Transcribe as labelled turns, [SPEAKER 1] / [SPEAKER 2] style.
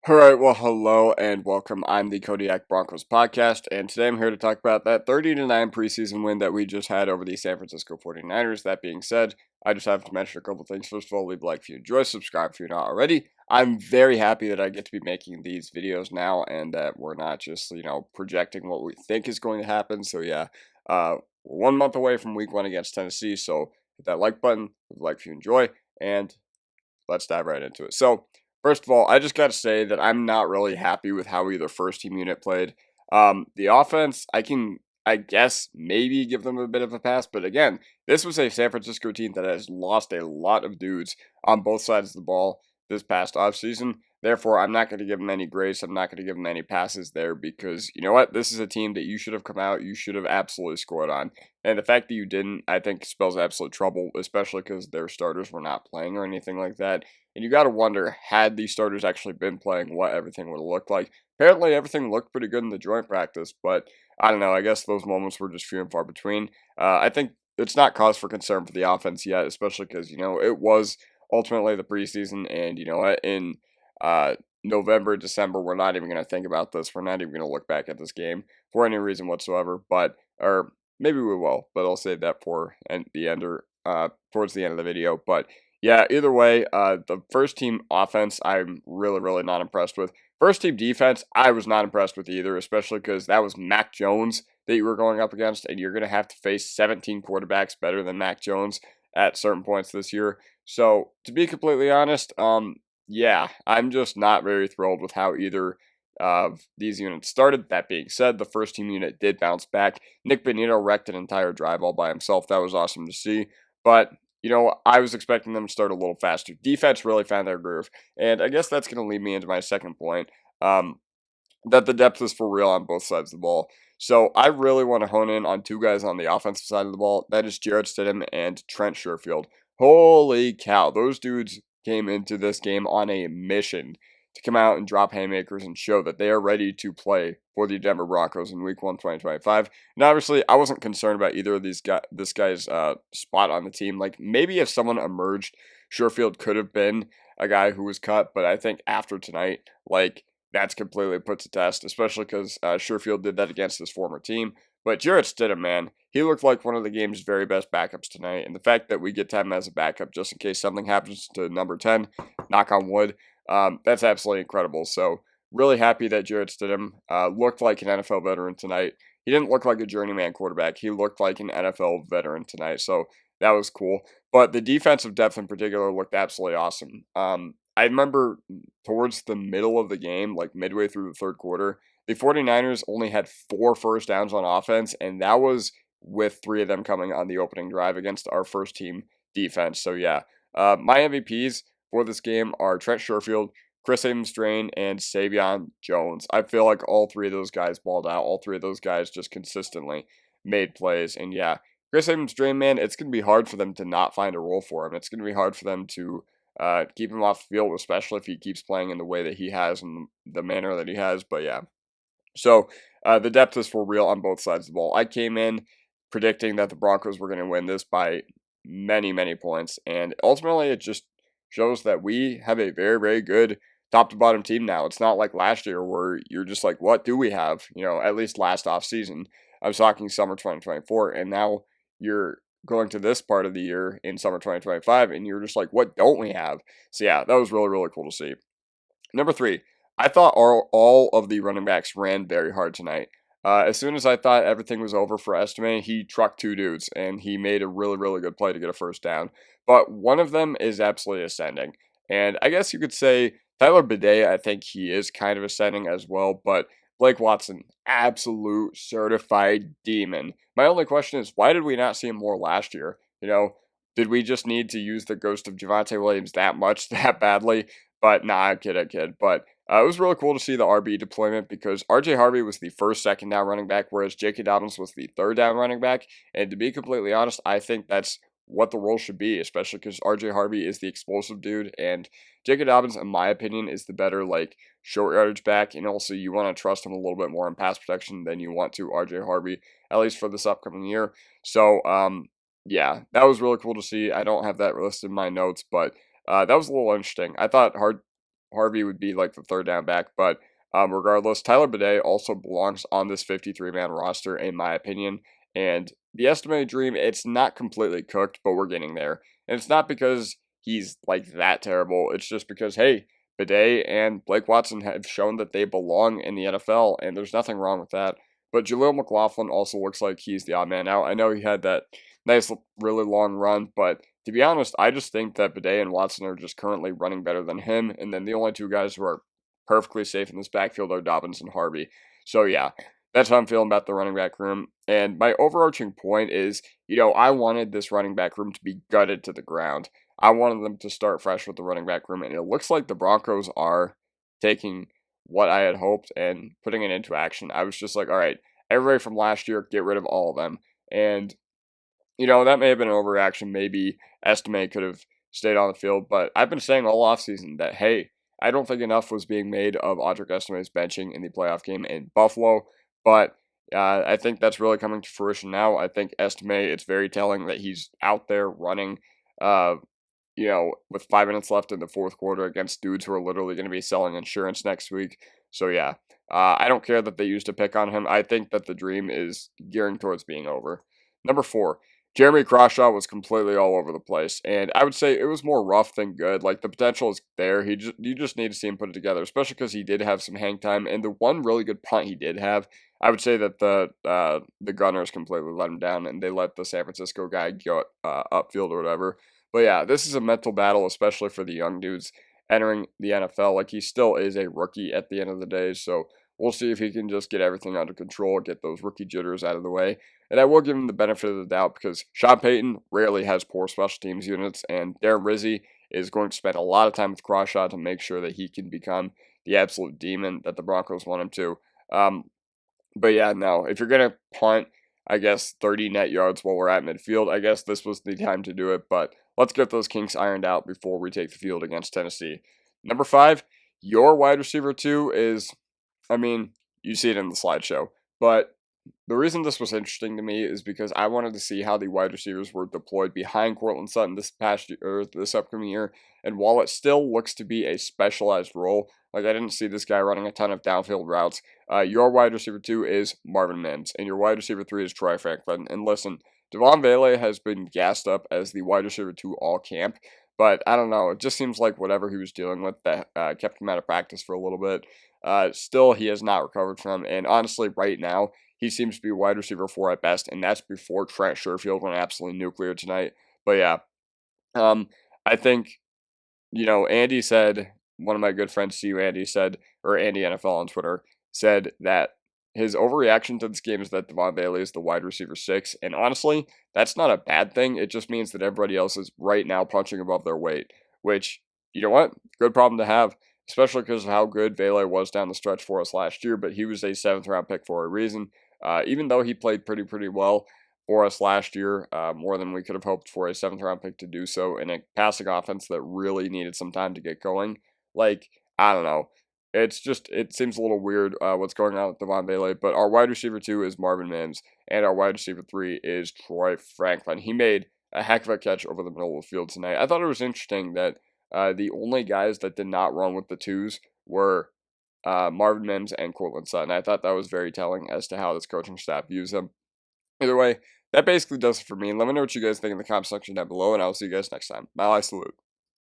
[SPEAKER 1] All right, well, hello and welcome. I'm the Kodiak Broncos Podcast, and today I'm here to talk about that 30-9 preseason win that we just had over the San Francisco 49ers. That being said, I just have to mention a couple things. First of all, leave a like if you enjoy, subscribe if you're not already. I'm very happy that I get to be making these videos now and that we're not just, projecting what we think is going to happen. So, yeah, we're 1 month away from week one against Tennessee, so hit that like button, leave a like if you enjoy, and let's dive right into it. So, first of all, I just got to say that I'm not really happy with how either first team unit played. The offense, I guess, maybe give them a bit of a pass, but again, this was a San Francisco team that has lost a lot of dudes on both sides of the ball this past offseason. Therefore, I'm not going to give them any grace. I'm not going to give them any passes there because you know what? This is a team that you should have come out. You should have absolutely scored on. And the fact that you didn't, I think, spells absolute trouble, especially because their starters were not playing or anything like that. And you got to wonder, had these starters actually been playing, what everything would have looked like. Apparently, everything looked pretty good in the joint practice, but I don't know. I guess those moments were just few and far between. I think it's not cause for concern for the offense yet, especially because, it was ultimately the preseason. And you know what? In November, December, we're not even going to think about this. We're not even going to look back at this game for any reason whatsoever. Or maybe we will, but I'll save that for towards the end of the video. But yeah, either way, the first team offense, I'm really, really not impressed with. First team defense, I was not impressed with either, especially because that was Mac Jones that you were going up against, and you're going to have to face 17 quarterbacks better than Mac Jones at certain points this year. So, to be completely honest, yeah, I'm just not very thrilled with how either of these units started. That being said, the first team unit did bounce back. Nick Bonito wrecked an entire drive all by himself. That was awesome to see. But I was expecting them to start a little faster. Defense really found their groove. And I guess that's going to lead me into my second point, that the depth is for real on both sides of the ball. So I really want to hone in on two guys on the offensive side of the ball. That is Jarrett Stidham and Trent Sherfield. Holy cow, those dudes came into this game on a mission to come out and drop haymakers and show that they are ready to play for the Denver Broncos in Week 1, 2025. And obviously, I wasn't concerned about either of this guy's spot on the team. Like, maybe if someone emerged, Sherfield could have been a guy who was cut, but I think after tonight, that's completely put to test, especially because Sherfield did that against his former team. But Jarrett Stidham, man, he looked like one of the game's very best backups tonight. And the fact that we get to him as a backup just in case something happens to number 10, knock on wood, that's absolutely incredible. So really happy that Jarrett Stidham looked like an NFL veteran tonight. He didn't look like a journeyman quarterback. He looked like an NFL veteran tonight. So that was cool. But the defensive depth in particular looked absolutely awesome. I remember towards the middle of the game, like midway through the third quarter, the 49ers only had 4 first downs on offense, and that was with 3 of them coming on the opening drive against our first team defense. So, yeah, my MVPs for this game are Trent Sherfield, Chris Abrams-Draine, and Savion Jones. I feel like all 3 of those guys balled out. All 3 of those guys just consistently made plays. And, yeah, Chris Abrams-Draine, man, it's going to be hard for them to not find a role for him. It's going to be hard for them to keep him off the field, especially if he keeps playing in the way that he has and the manner that he has. But yeah, so the depth is for real on both sides of the ball. I came in predicting that the Broncos were going to win this by many, many points, and ultimately it just shows that we have a very, very good top to bottom team now. It's not like last year where you're just like, what do we have? At least last off season. I was talking summer 2024, and now you're going to this part of the year in summer 2025, and you're just like, what don't we have? So yeah, that was really, really cool to see. Number 3, I thought all of the running backs ran very hard tonight. As soon as I thought everything was over for Estime, he trucked 2 dudes, and he made a really, really good play to get a first down. But one of them is absolutely ascending. And I guess you could say Tyler Bidet, I think he is kind of ascending as well, but Blake Watson, absolute certified demon. My only question is, why did we not see him more last year? Did we just need to use the ghost of Javonte Williams that much, that badly? But nah, I kid. But it was really cool to see the RB deployment because RJ Harvey was the first second down running back, whereas J.K. Dobbins was the third down running back. And to be completely honest, I think that's what the role should be, especially because RJ Harvey is the explosive dude, and J.K. Dobbins, in my opinion, is the better short yardage back, and also you want to trust him a little bit more in pass protection than you want to RJ Harvey, at least for this upcoming year. So, yeah, that was really cool to see. I don't have that listed in my notes, but that was a little interesting. I thought Harvey would be like the third down back. But regardless, Tyler Bidet also belongs on this 53-man roster, in my opinion. And the estimated dream, it's not completely cooked, but we're getting there. And it's not because he's like that terrible. It's just because, hey, Bidet and Blake Watson have shown that they belong in the NFL, and there's nothing wrong with that. But Jaleel McLaughlin also looks like he's the odd man out. I know he had that nice, really long run, but to be honest, I just think that Bidet and Watson are just currently running better than him, and then the only two guys who are perfectly safe in this backfield are Dobbins and Harvey. So yeah, that's how I'm feeling about the running back room. And my overarching point is, I wanted this running back room to be gutted to the ground. I wanted them to start fresh with the running back room, and it looks like the Broncos are taking what I had hoped and putting it into action. I was just like, all right, everybody from last year, get rid of all of them. And that may have been an overreaction. Maybe Estime could have stayed on the field, but I've been saying all offseason that, hey, I don't think enough was being made of Audric Estime's benching in the playoff game in Buffalo, but I think that's really coming to fruition now. I think Estime, it's very telling that he's out there running, with 5 minutes left in the fourth quarter against dudes who are literally going to be selling insurance next week. So, yeah, I don't care that they used a pick on him. I think that the dream is gearing towards being over. Number 4. Jeremy Crawshaw was completely all over the place, and I would say it was more rough than good. Like, the potential is there. You just need to see him put it together, especially because he did have some hang time, and the one really good punt he did have, I would say that the Gunners completely let him down, and they let the San Francisco guy go upfield or whatever. But yeah, this is a mental battle, especially for the young dudes entering the NFL. Like, he still is a rookie at the end of the day, so we'll see if he can just get everything under control, get those rookie jitters out of the way. And I will give him the benefit of the doubt because Sean Payton rarely has poor special teams units, and Darren Rizzi is going to spend a lot of time with Crawshaw to make sure that he can become the absolute demon that the Broncos want him to. But yeah, no, if you're going to punt, I guess 30 net yards while we're at midfield, I guess this was the time to do it. But let's get those kinks ironed out before we take the field against Tennessee. Number 5, your wide receiver 2 is, you see it in the slideshow, but the reason this was interesting to me is because I wanted to see how the wide receivers were deployed behind Courtland Sutton this past year, or this upcoming year. And while it still looks to be a specialized role, like I didn't see this guy running a ton of downfield routes. Your wide receiver 2 is Marvin Mims, and your wide receiver 3 is Troy Franklin. And listen, Devon Vele has been gassed up as the wide receiver 2 all camp, but I don't know. It just seems like whatever he was dealing with that kept him out of practice for a little bit. Still, he has not recovered from, and honestly, right now, he seems to be wide receiver 4 at best, and that's before Trent Sherfield went absolutely nuclear tonight. But yeah, I think, Andy said, one of my good friends, CU Andy, said, or Andy NFL on Twitter, said that his overreaction to this game is that Devon Bailey is the wide receiver 6, and honestly, that's not a bad thing. It just means that everybody else is right now punching above their weight, which, you know what, good problem to have, especially because of how good Vele was down the stretch for us last year, but he was a 7th-round pick for a reason. Even though he played pretty well for us last year, more than we could have hoped for a 7th-round pick to do so in a passing offense that really needed some time to get going. Like, I don't know. It seems a little weird what's going on with Devon Bailey, but our wide receiver 2 is Marvin Mims, and our wide receiver 3 is Troy Franklin. He made a heck of a catch over the middle of the field tonight. I thought it was interesting that the only guys that did not run with the 2s were Marvin Mims and Courtland Sutton. I thought that was very telling as to how this coaching staff views him. Either way, that basically does it for me. Let me know what you guys think in the comment section down below, and I'll see you guys next time. My salute.